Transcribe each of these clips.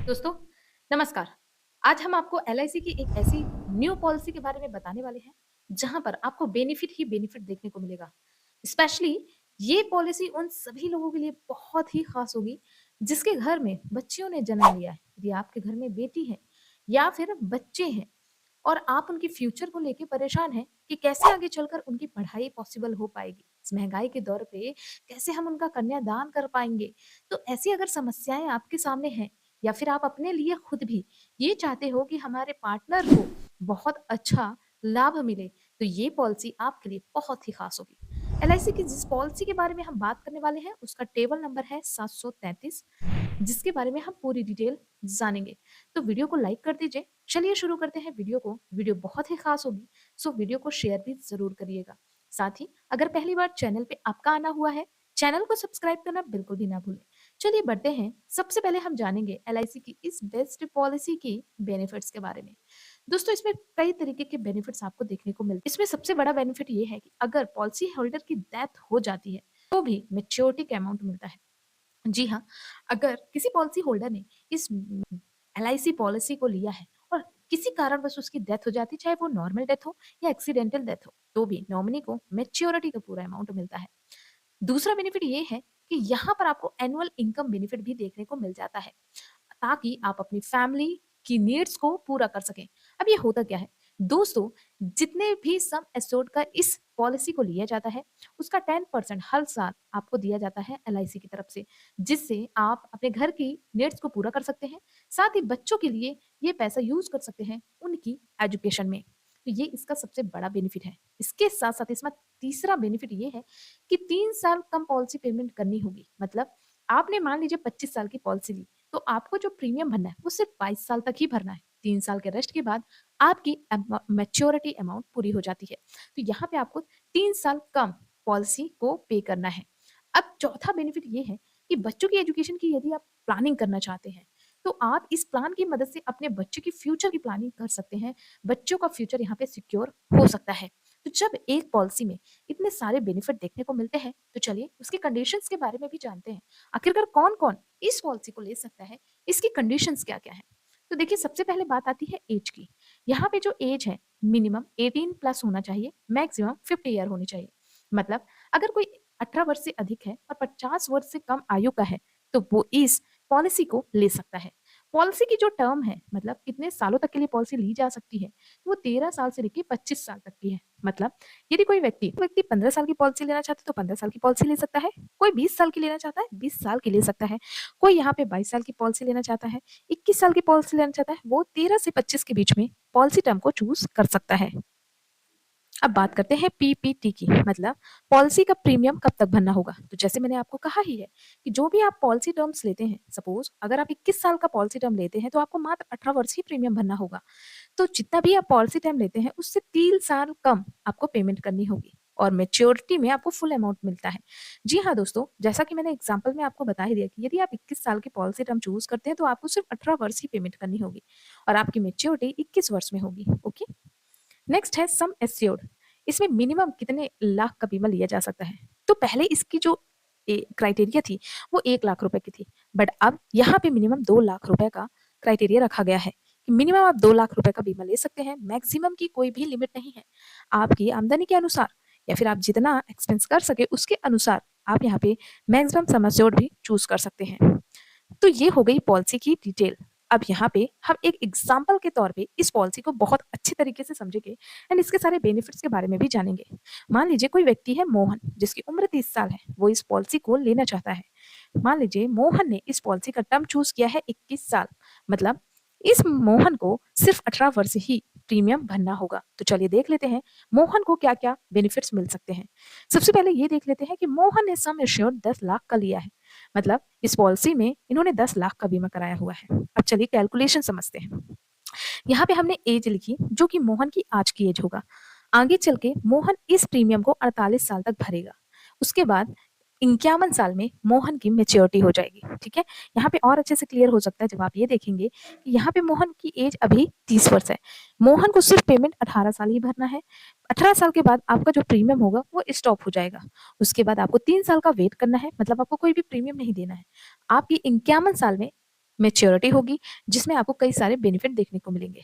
दोस्तों नमस्कार। आज हम आपको एलआईसी की एक ऐसी न्यू पॉलिसी के बारे में बताने वाले हैं जहां पर आपको बेनिफिट ही बेनिफिट देखने को मिलेगा। स्पेशली ये पॉलिसी उन सभी लोगों के लिए बहुत ही खास होगी जिसके घर में बच्चियों ने जन्म लिया है। यदि आपके घर में बेटी है या फिर बच्चे हैं और आप उनके फ्यूचर को लेके परेशान हैं कि कैसे आगे चलकर उनकी पढ़ाई पॉसिबल हो पाएगी, इस महंगाई के दौर पे कैसे हम उनका कन्यादान कर पाएंगे। तो ऐसी अगर समस्याएं आपके सामने हैं या फिर आप अपने लिए खुद भी ये चाहते हो कि हमारे पार्टनर को बहुत अच्छा लाभ मिले, तो ये पॉलिसी आपके लिए बहुत ही खास होगी। एलआईसी की जिस पॉलिसी के बारे में हम बात करने वाले हैं उसका टेबल नंबर है 733, जिसके बारे में हम पूरी डिटेल जानेंगे। तो वीडियो को लाइक कर दीजिए। चलिए शुरू करते हैं वीडियो को। वीडियो बहुत ही खास होगी, सो वीडियो को शेयर भी जरूर करिएगा। साथ ही अगर पहली बार चैनल पे आपका आना हुआ है, चैनल को सब्सक्राइब करना बिल्कुल भी ना भूलें। चलिए बढ़ते हैं। सबसे पहले हम जानेंगे एलआईसी की इस बेस्ट पॉलिसी की बेनिफिट्स के बारे में। दोस्तों इसमें कई तरीके के बेनिफिट्स आपको देखने को मिलते हैं। इसमें सबसे बड़ा बेनिफिट ये है कि अगर पॉलिसी होल्डर की डेथ हो जाती है तो भी मेच्योरिटी का अमाउंट मिलता है। जी हाँ, अगर किसी पॉलिसी होल्डर ने इस एलआईसी पॉलिसी को लिया है और किसी कारणवश उसकी डेथ हो जाती है, चाहे वो नॉर्मल डेथ हो या एक्सीडेंटल डेथ हो, तो भी नॉमिनी को मेच्योरिटी का पूरा अमाउंट मिलता है। दूसरा बेनिफिट ये है कि यहाँ पर आपको एनुअल इनकम बेनिफिट भी देखने को मिल जाता है, ताकि आप अपनी फैमिली की नीड्स को पूरा कर सकें। अब ये होता क्या है? दोस्तों, जितने भी सम एश्योर्ड का इस पॉलिसी को लिया जाता है, उसका 10% हर साल आपको दिया जाता है एलआईसी की तरफ से, जिससे आप अपने घर की नीड्स को पूरा कर सकते हैं। साथ ही बच्चों के लिए ये पैसा यूज़ कर सकते हैं उनकी एजुकेशन में। तो ये इसका सबसे बड़ा बेनिफिट है। इसके साथ-साथ इसमें तीसरा बेनिफिट ये है कि 3 साल कम पॉलिसी पेमेंट करनी होगी। मतलब आपने मान लीजिए 25 साल की पॉलिसी ली, तो आपको जो प्रीमियम भरना है वो सिर्फ 22 साल तक ही भरना है। 3 साल के रेस्ट के बाद आपकी मैच्योरिटी अमाउंट पूरी हो जाती है। तो यहाँ पे आपको 3 साल कम पॉलिसी को पे करना है। अब चौथा बेनिफिट ये है कि बच्चों की एजुकेशन की यदि आप प्लानिंग करना चाहते हैं, तो आप इस प्लान की मदद से अपने बच्चों की फ्यूचर की प्लानिंग कर सकते हैं। बच्चों का फ्यूचर यहाँ पे सिक्योर हो सकता है। तो जब एक पॉलिसी में इतने सारे बेनिफिट देखने को मिलते हैं, तो चलिए उसके कंडीशंस के बारे में भी जानते हैं। आखिरकार कौन-कौन इस पॉलिसी को ले सकता है, इसकी कंडीशंस क्या-क्या हैं? तो देखिए सबसे पहले बात आती है ऐज की। यहाँ पे जो ऐज है मिनिमम 18 प्लस होना चाहिए, मैक्सिमम 50 ईयर होनी चाहिए। मतलब अगर कोई 18 वर्ष से अधिक है और 50 वर्ष से कम आयु का है, तो वो इस पॉलिसी को ले सकता है। पॉलिसी की जो टर्म है, मतलब कितने सालों तक के लिए पॉलिसी ली जा सकती है, वो 13 साल से लेके 25 साल तक की है। मतलब यदि कोई व्यक्ति 15 साल की पॉलिसी लेना चाहता है तो 15 साल की पॉलिसी ले सकता है, कोई 20 साल की लेना चाहता है 20 साल की ले सकता है, कोई यहाँ पे 22 साल की पॉलिसी लेना चाहता है, 21 साल की पॉलिसी लेना चाहता है, वो 13 से 25 के बीच में पॉलिसी टर्म को चूज़ कर सकता है। अब बात करते हैं पीपीटी की, मतलब पॉलिसी का प्रीमियम कब तक भरना होगा। तो जैसे मैंने आपको कहा ही है कि जो भी आप पॉलिसी टर्म्स लेते हैं, सपोज अगर आप 21 साल का पॉलिसी टर्म लेते हैं तो आपको मात्र 18 वर्ष ही प्रीमियम भरना होगा। तो जितना भी आप पॉलिसी टर्म लेते हैं उससे 3 साल कम आपको पेमेंट करनी होगी और मैच्योरिटी में आपको फुल अमाउंट मिलता है। जी हाँ दोस्तों, जैसा कि मैंने एग्जांपल में आपको बता ही दिया कि यदि आप 21 साल की पॉलिसी टर्म चूज़ करते हैं तो आपको सिर्फ 18 वर्ष ही पेमेंट करनी होगी और आपकी मैच्योरिटी 21 वर्ष में होगी। ओके। नेक्स्ट है सम एश्योर्ड। इसमें मिनिमम कितने लाख का बीमा लिया जा सकता है? तो पहले इसकी जो क्राइटेरिया थी वो 1 लाख रुपए की थी, बट अब यहाँ पे मिनिमम 2 लाख रुपए का क्राइटेरिया रखा गया है कि मिनिमम आप 2 लाख रुपए का बीमा ले सकते हैं। मैक्सिमम की कोई भी लिमिट नहीं है। आपकी आमदनी के अनुसार या फिर आप जितना एक्सपेंस कर सके उसके अनुसार आप यहाँ पे मैक्सिमम सम एश्योर्ड भी चूज कर सकते हैं। तो ये हो गई पॉलिसी की डिटेल। अब यहाँ पे हम एक एग्जाम्पल के तौर पे इस पॉलिसी को बहुत अच्छे तरीके से समझेंगे एंड इसके सारे बेनिफिट्स के बारे में भी जानेंगे। मान लीजिए कोई व्यक्ति है मोहन, जिसकी उम्र 30 साल है, वो इस पॉलिसी को लेना चाहता है। मान लीजिए मोहन ने इस पॉलिसी का टर्म चूज किया है 21 साल, मतलब इस मोहन को सिर्फ 18 वर्ष ही प्रीमियम भरना होगा। तो चलिए देख लेते हैं मोहन को क्या क्या बेनिफिट्स मिल सकते हैं। सबसे पहले ये देख लेते हैं कि मोहन ने सम एश्योर्ड 10 लाख का लिया है, मतलब इस पॉलिसी में इन्होंने 10 लाख का बीमा कराया हुआ है। अब चलिए कैलकुलेशन समझते हैं। यहाँ पे हमने एज लिखी जो कि मोहन की आज की एज होगा। आगे चल के मोहन इस प्रीमियम को 48 साल तक भरेगा। उसके बाद 51 साल में मोहन की मैच्योरिटी हो जाएगी। ठीक है, यहाँ पे और अच्छे से क्लियर हो सकता है जब आप ये देखेंगे कि यहाँ पे मोहन की एज अभी 30 वर्ष है। मोहन को सिर्फ पेमेंट 18 साल ही भरना है। 18 साल के बाद आपका जो प्रीमियम होगा वो स्टॉप हो जाएगा। उसके बाद आपको 3 साल का वेट करना है, मतलब आपको कोई भी प्रीमियम नहीं देना है। आपकी 51 साल में मैच्योरिटी होगी, जिसमें आपको कई सारे बेनिफिट देखने को मिलेंगे।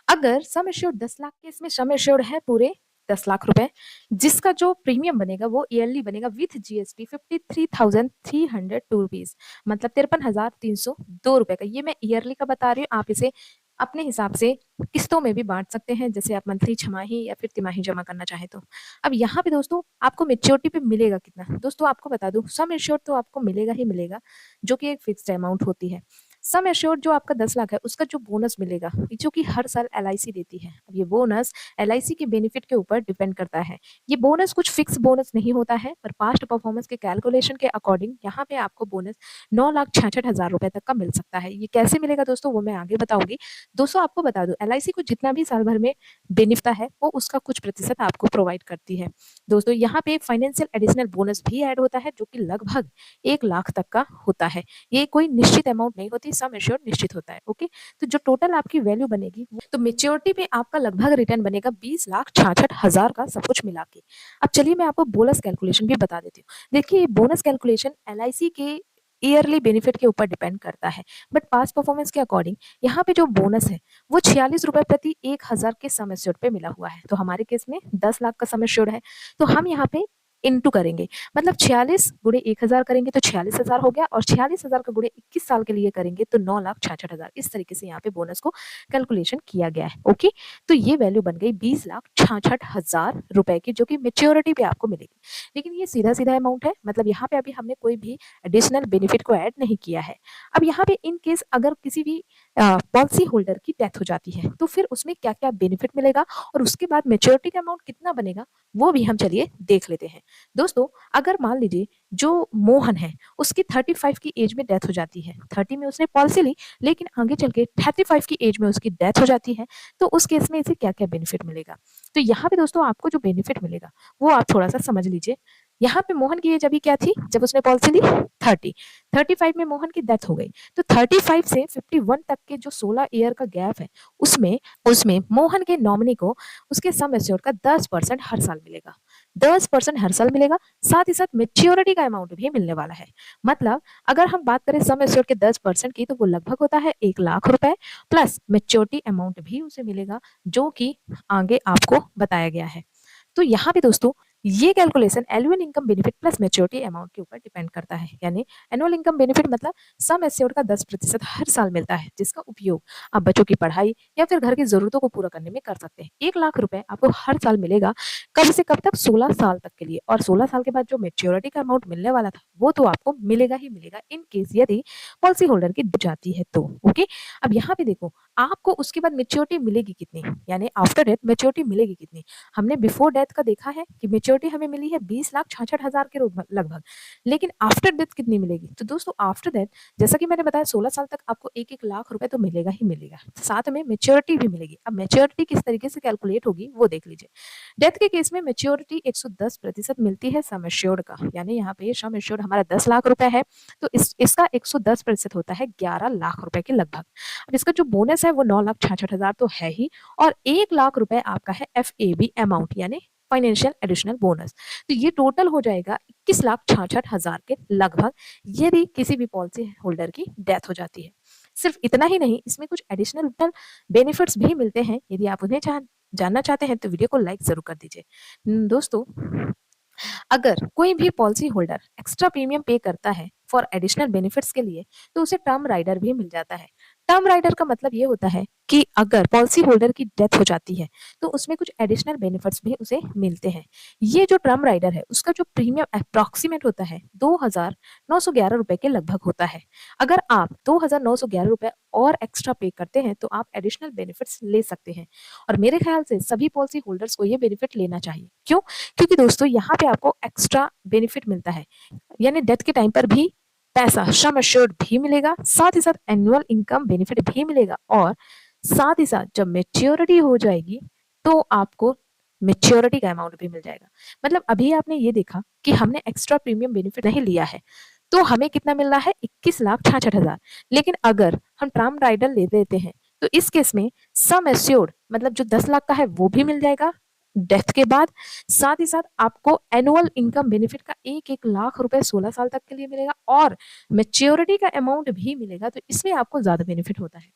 अगर सम एश्योर्ड 10 लाख के इसमें सम एश्योर्ड है पूरे 10 लाख रुपए, जिसका जो प्रीमियम बनेगा वो ईयरली बनेगा विथ जीएसटी 53,302 रुपीज, मतलब 53,302 रुपए का। ये मैं ईयरली का बता रही हूँ, आप इसे अपने हिसाब से किस्तों में भी बांट सकते हैं, जैसे आप मंथली, छमाही या फिर तिमाही जमा करना चाहे तो। अब यहाँ पे दोस्तों आपको मेच्योरिटी पे मिलेगा कितना, दोस्तों आपको बता दूं, सम एश्योर्ड तो आपको मिलेगा ही मिलेगा, जो कि एक फिक्स्ड अमाउंट होती है। सम एश्योर्ड जो आपका 10 लाख है, उसका जो बोनस मिलेगा, जो कि हर साल एलआईसी देती है। अब ये बोनस एलआईसी के बेनिफिट के ऊपर डिपेंड करता है। ये बोनस कुछ फिक्स बोनस नहीं होता है, पर पास्ट परफॉर्मेंस के कैलकुलेशन के अकॉर्डिंग यहाँ पे आपको बोनस 9,66,000 रुपए तक का मिल सकता है। ये कैसे मिलेगा दोस्तों, वो मैं आगे बताऊंगी। दोस्तों आपको बता दूं, एलआईसी को जितना भी साल भर में बेनिफिट है, वो उसका कुछ प्रतिशत आपको प्रोवाइड करती है। दोस्तों यहाँ पे फाइनेंशियल एडिशनल बोनस भी ऐड होता है, जो कि लगभग 1 लाख तक का होता है। ये कोई निश्चित अमाउंट नहीं होती, सम एश्योर्ड निश्चित होता है। ओके, तो जो टोटल आपकी वैल्यू बनेगी, तो मेच्योरिटी पे आपका लगभग रिटर्न बनेगा 20,66,000 का, सब कुछ मिला के। अब चलिए मैं आपको बोनस कैलकुलेशन भी बता देती हूँ। देखिए बोनस कैलकुलेशन एलआईसी के ईयरली बेनिफिट के ऊपर डिपेंड करता है, बट पास परफॉर्मेंस के अकॉर्डिंग यहाँ पे जो बोनस है वो 46 रुपए प्रति 1,000 के सम एश्योर्ड पे मिला हुआ है। तो हमारे केस में 10 लाख का सम एश्योर्ड है, तो हम यहाँ पे इनटू करेंगे, मतलब 46 गुणे 1,000 करेंगे तो 46,000 हो गया, और 46,000 का गुणे 21 साल के लिए करेंगे तो 9,66,000। इस तरीके से यहाँ पे बोनस को कैलकुलेशन किया गया है। ओके, तो ये वैल्यू बन गई 20,66,000 रुपए की, जो कि मेच्योरिटी पे आपको मिलेगी। लेकिन ये सीधा सीधा अमाउंट है, मतलब यहाँ पे अभी हमने कोई भी एडिशनल बेनिफिट को ऐड नहीं किया है। अब यहाँ पे इन केस अगर किसी भी पॉलिसी होल्डर की डेथ हो जाती है, तो फिर उसमें क्या क्या बेनिफिट मिलेगा और उसके बाद मेच्योरिटी का अमाउंट कितना बनेगा, वो भी हम चलिए देख लेते हैं। दोस्तों अगर मान लीजिए जो मोहन है, उसकी 35 की एज में डेथ हो जाती है, 30 में उसने पॉलिसी ली, लेकिन आगे चल के 35 की एज में उसकी डेथ हो जाती है, तो उस केस में इसे क्या क्या बेनिफिट मिलेगा। तो यहाँ पे दोस्तों आपको जो बेनिफिट मिलेगा वो आप थोड़ा सा समझ लीजिए। यहाँ पे मोहन की एज अभी क्या थी जब उसने पॉलिसी ली, 30, 35 में मोहन की डेथ हो गई, तो 35 से 51 तक के जो 16 ईयर का गैप है, उसमें उसमें मोहन के नॉमिनी को उसके सम एश्योर्ड का 10% हर साल मिलेगा, 10% हर साल मिलेगा। साथ ही साथ मेच्योरिटी का अमाउंट भी मिलने वाला है। मतलब अगर हम बात करें सम एश्योर्ड के 10% की, तो वो लगभग होता है 1 लाख रुपए, प्लस मेच्योरिटी अमाउंट भी उसे मिलेगा, जो कि आगे आपको बताया गया है। तो यहाँ पे दोस्तों ये calculation annual income benefit plus maturity amount के ऊपर डिपेंड करता है। यानी एनुअल इनकम बेनिफिट मतलब सम एश्योर्ड का 10% हर साल मिलता है, जिसका उपयोग आप बच्चों की पढ़ाई या फिर घर की जरूरतों को पूरा करने में कर सकते हैं। 1 लाख रुपए आपको हर साल मिलेगा, कब से कब तक, 16 साल तक के लिए। और 16 साल के बाद जो मेच्योरिटी का अमाउंट मिलने वाला था, वो तो आपको मिलेगा ही मिलेगा, इन केस यदि पॉलिसी होल्डर की डेथ जाती है तो। ओके, अब यहाँ पे देखो आपको उसके बाद मेच्योरिटी मिलेगी कितनी, यानी आफ्टर डेथ मेच्योरिटी मिलेगी कितनी। हमने बिफोर डेथ का देखा है कि मेच्योरिटी हमें मिली है 20,66,000 के लगभग, लेकिन आफ्टर डेथ कितनी मिलेगी। तो दोस्तों आफ्टर डेथ जैसा कि मैंने बताया 16 साल तक आपको 1-1 लाख रुपए तो मिलेगा ही मिलेगा, साथ में मेच्योरिटी भी मिलेगी। अब मेच्योरिटी किस तरीके से कैलकुलेट होगी वो देख लीजिए। डेथ के केस में मेच्योरिटी 110% मिलती है सम एश्योर्ड का, यानी यहाँ पे सम एश्योर्ड हमारा 10 लाख रुपए है, तो इसका 110% होता है 11 लाख रुपए के लगभग। अब इसका जो बोनस है वो 9,66,000 तो है ही, और 1 लाख रुपए आपका है FAB अमाउंट, यानी फाइनेंशियल एडिशनल बोनस। तो ये टोटल हो जाएगा 21,66,000 के लगभग, यदि किसी भी पॉलिसी होल्डर की डेथ हो जाती है। सिर्फ इतना ही नहीं, इसमें कुछ एडिशनल बेनिफिट्स भी मिलते हैं। यदि आप उन्हें जानना चाहते हैं तो वीडियो को लाइक जरूर कर दीजिए। दोस्तों अगर कोई भी पॉलिसी होल्डर एक्स्ट्रा प्रीमियम पे करता है फॉर एडिशनल बेनिफिट्स के लिए, तो उसे टर्म राइडर भी मिल जाता है। टर्म राइडर का मतलब ये होता है कि अगर पॉलिसी होल्डर की डेथ हो जाती है, तो उसमें कुछ एडिशनल बेनिफिट्स भी उसे मिलते हैं। ये जो टर्म राइडर है उसका जो प्रीमियम अप्रोक्सीमेट होता है 2,911 रुपए के लगभग होता है। अगर आप 2,911 रुपए और एक्स्ट्रा पे करते हैं, तो आप एडिशनल बेनिफिट्स ले सकते हैं, और मेरे ख्याल से सभी पॉलिसी होल्डर्स को ये बेनिफिट लेना चाहिए। क्यों? क्योंकि दोस्तों यहाँ पे आपको एक्स्ट्रा बेनिफिट मिलता है, यानी डेथ के टाइम पर भी पैसा सम एश्योर्ड भी मिलेगा, साथ ही साथ एनुअल इनकम बेनिफिट भी मिलेगा, और साथ ही साथ जब मेच्योरिटी हो जाएगी तो आपको मेच्योरिटी का अमाउंट भी मिल जाएगा। मतलब अभी आपने ये देखा कि हमने एक्स्ट्रा प्रीमियम बेनिफिट नहीं लिया है, तो हमें कितना मिल रहा है 21,66,000, लेकिन अगर हम टर्म राइडर ले देते हैं, तो इस केस में सम एश्योर्ड मतलब जो 10 लाख का है वो भी मिल जाएगा, डेथ के बाद। साथ ही साथ आपको एनुअल इनकम बेनिफिट का 1-1 लाख रुपए 16 साल तक के लिए मिलेगा और मैच्योरिटी का अमाउंट भी मिलेगा, तो इसमें आपको ज़्यादा बेनिफिट होता है।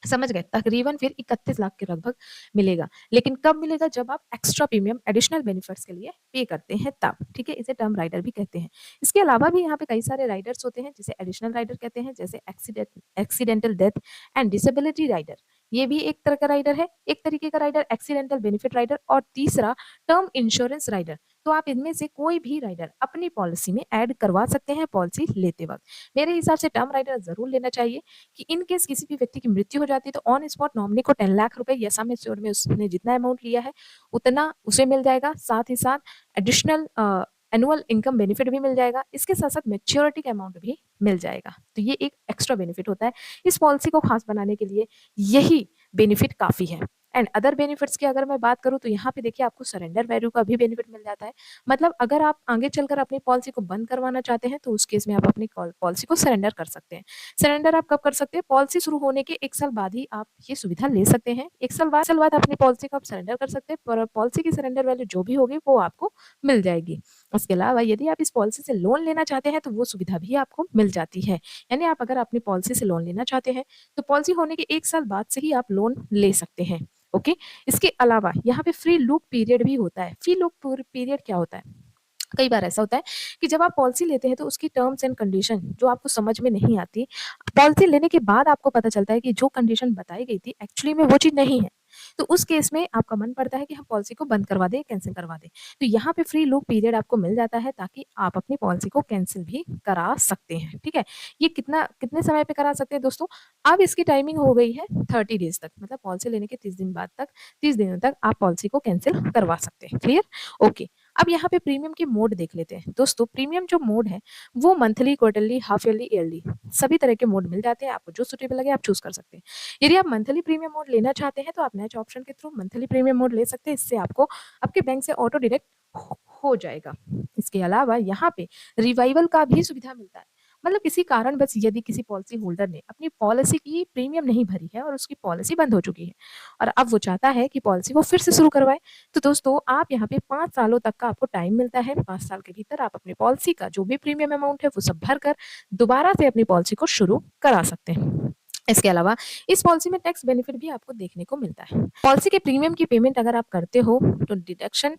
समझ गए? तकरीबन फिर 31 लाख के लगभग मिलेगा। लेकिन कब मिलेगा? जब आप एक्स्ट्रा प्रीमियम एडिशनल बेनिफिट्स के लिए पे करते हैं तब, ठीक है? इसे टर्म राइडर भी कहते हैं। इसके अलावा भी यहाँ पे कई सारे राइडर्स होते हैं जिसे एडिशनल राइडर कहते हैं, जैसे accidental death and disability rider. ये भी एक तरह का राइडर है। एक तरीके का राइडर एक्सीडेंटल बेनिफिट राइडर और तीसरा टर्म इंश्योरेंस राइडर। तो आप इनमें से कोई भी राइडर अपनी पॉलिसी में ऐड करवा सकते हैं पॉलिसी लेते वक़्त। मेरे हिसाब से टर्म राइडर ज़रूर लेना चाहिए कि इन केस किसी भी व्यक्ति की मृत्यु हो जाती है तो ऑन स्पॉट नॉमिनी को 10 लाख रुपए या सम एश्योर्ड में उसने जितना अमाउंट लिया है उतना उसे मिल जाएगा। साथ ही साथ एडिशनल एनुअल इनकम बेनिफिट भी मिल जाएगा। इसके साथ साथ मैच्योरिटी का अमाउंट भी मिल जाएगा। तो ये एक एक्स्ट्रा बेनिफिट होता है। इस पॉलिसी को खास बनाने के लिए यही बेनिफिट काफ़ी है। एंड अदर बेनिफिट्स की अगर मैं बात करूँ तो यहाँ पे देखिए आपको सरेंडर वैल्यू का भी बेनिफिट मिल जाता है। मतलब अगर आप आगे चलकर अपनी पॉलिसी को बंद करवाना चाहते हैं तो उस केस में आप अपनी पॉलिसी को सरेंडर कर सकते हैं। सरेंडर आप कब कर सकते हैं? पॉलिसी शुरू होने के 1 साल बाद ही आप ये सुविधा ले सकते हैं। 1 साल बाद अपनी पॉलिसी को आप सरेंडर कर सकते हैं, पर पॉलिसी की सरेंडर वैल्यू जो भी होगी वो आपको मिल जाएगी। इसके अलावा यदि आप इस पॉलिसी से लोन लेना चाहते हैं तो वो सुविधा भी आपको मिल जाती है। यानी आप अगर अपनी पॉलिसी से लोन लेना चाहते हैं तो पॉलिसी होने के 1 साल बाद से ही आप लोन ले सकते हैं। ओके? इसके अलावा यहाँ पे फ्री लूप पीरियड भी होता है। फ्री लूप पीरियड क्या होता है? कई बार ऐसा होता है कि जब आप पॉलिसी लेते हैं तो उसकी टर्म्स एंड कंडीशन जो आपको समझ में नहीं आती, पॉलिसी लेने के बाद आपको पता चलता है कि जो कंडीशन बताई गई थी एक्चुअली में वो चीज़ नहीं है। तो उस केस में आपका मन पड़ता है कि हम पॉलिसी को बंद करवा दें, कैंसल करवा दें। तो यहाँ पे फ्री लूप पीरियड आपको मिल जाता है ताकि आप अपनी पॉलिसी को कैंसल भी करा सकते हैं, ठीक है? ये कितने समय पे करा सकते हैं दोस्तों? अब इसकी टाइमिंग हो गई है 30 डेज़ तक, मतलब पॉलिसी लेने के 30 दिन बाद तक 30 दिनों तक आप पॉलिसी को कैंसल करवा सकते हैं। क्लियर? ओके। अब यहाँ पे प्रीमियम के मोड देख लेते हैं। दोस्तों प्रीमियम जो मोड है वो monthly, quarterly, half yearly, yearly सभी तरह के मोड मिल जाते हैं। आपको जो सूटेबल लगे आप चूज़ कर सकते हैं। यदि आप मंथली प्रीमियम मोड लेना चाहते हैं तो आप नेक्स्ट ऑप्शन के थ्रू मंथली प्रीमियम मोड ले सकते हैं। इससे आपको आपके बैंक से ऑटो डिडक्ट हो जाएगा। इसके अलावा यहाँ पे रिवाइवल का भी सुविधा मिलता है। मतलब किसी कारणवश यदि किसी पॉलिसी होल्डर ने अपनी पॉलिसी की प्रीमियम नहीं भरी है और उसकी पॉलिसी बंद हो चुकी है और अब वो चाहता है कि पॉलिसी को फिर से शुरू करवाए, तो दोस्तों आप यहाँ पे 5 सालों तक का आपको टाइम मिलता है। 5 साल के भीतर आप अपनी पॉलिसी का जो भी प्रीमियम अमाउंट है वो सब भरकर दोबारा से अपनी पॉलिसी को शुरू करा सकते हैं। इसके अलावा इस पॉलिसी में टैक्स बेनिफिट भी आपको देखने को मिलता है। पॉलिसी के प्रीमियम की पेमेंट अगर आप करते हो तो डिडक्शन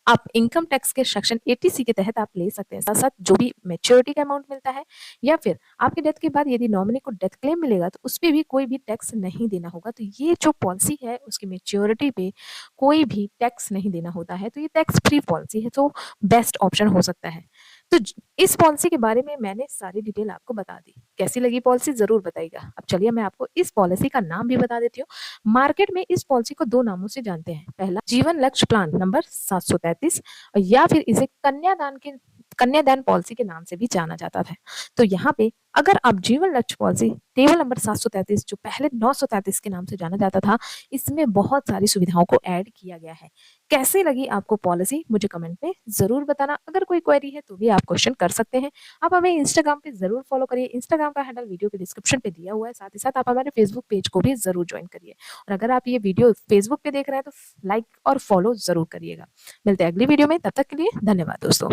आप इनकम टैक्स के सेक्शन 80C के तहत आप ले सकते हैं। साथ-साथ जो भी मैच्योरिटी का अमाउंट मिलता है या फिर आपकी डेथ के बाद यदि नॉमिनी को डेथ क्लेम मिलेगा तो उसपे भी कोई भी टैक्स नहीं देना होगा। तो ये जो पॉलिसी है उसकी मैच्योरिटी पे कोई भी टैक्स नहीं देना होता है। तो ये टैक्स फ्री पॉलिसी है, तो बेस्ट ऑप्शन हो सकता है। तो इस पॉलिसी के बारे में मैंने सारी डिटेल आपको बता दी। कैसी लगी पॉलिसी ज़रूर बताइएगा। अब चलिए मैं आपको इस पॉलिसी का नाम भी बता देती हूँ। मार्केट में इस पॉलिसी को 2 नामों से जानते हैं। पहला जीवन लक्ष्य प्लान नंबर 733 या फिर इसे कन्यादान पॉलिसी के नाम से भी जाना जाता था। तो यहाँ पे अगर आप जीवन लक्ष्य पॉलिसी टेबल नंबर 733 जो पहले 933 के नाम से जाना जाता था, इसमें बहुत सारी सुविधाओं को ऐड किया गया है। कैसी लगी आपको पॉलिसी मुझे कमेंट में ज़रूर बताना। अगर कोई क्वेरी है तो भी आप क्वेश्चन कर सकते हैं। आप हमें इंस्टाग्राम पे ज़रूर फॉलो करिए। इंस्टाग्राम का हैंडल वीडियो के डिस्क्रिप्शन पे दिया हुआ है। साथ ही साथ आप हमारे फेसबुक पेज को भी ज़रूर ज्वाइन करिए। और अगर आप ये वीडियो फेसबुक पे देख रहे हैं तो लाइक और फॉलो ज़रूर करिएगा। मिलते हैं अगली वीडियो में, तब तक के लिए धन्यवाद दोस्तों।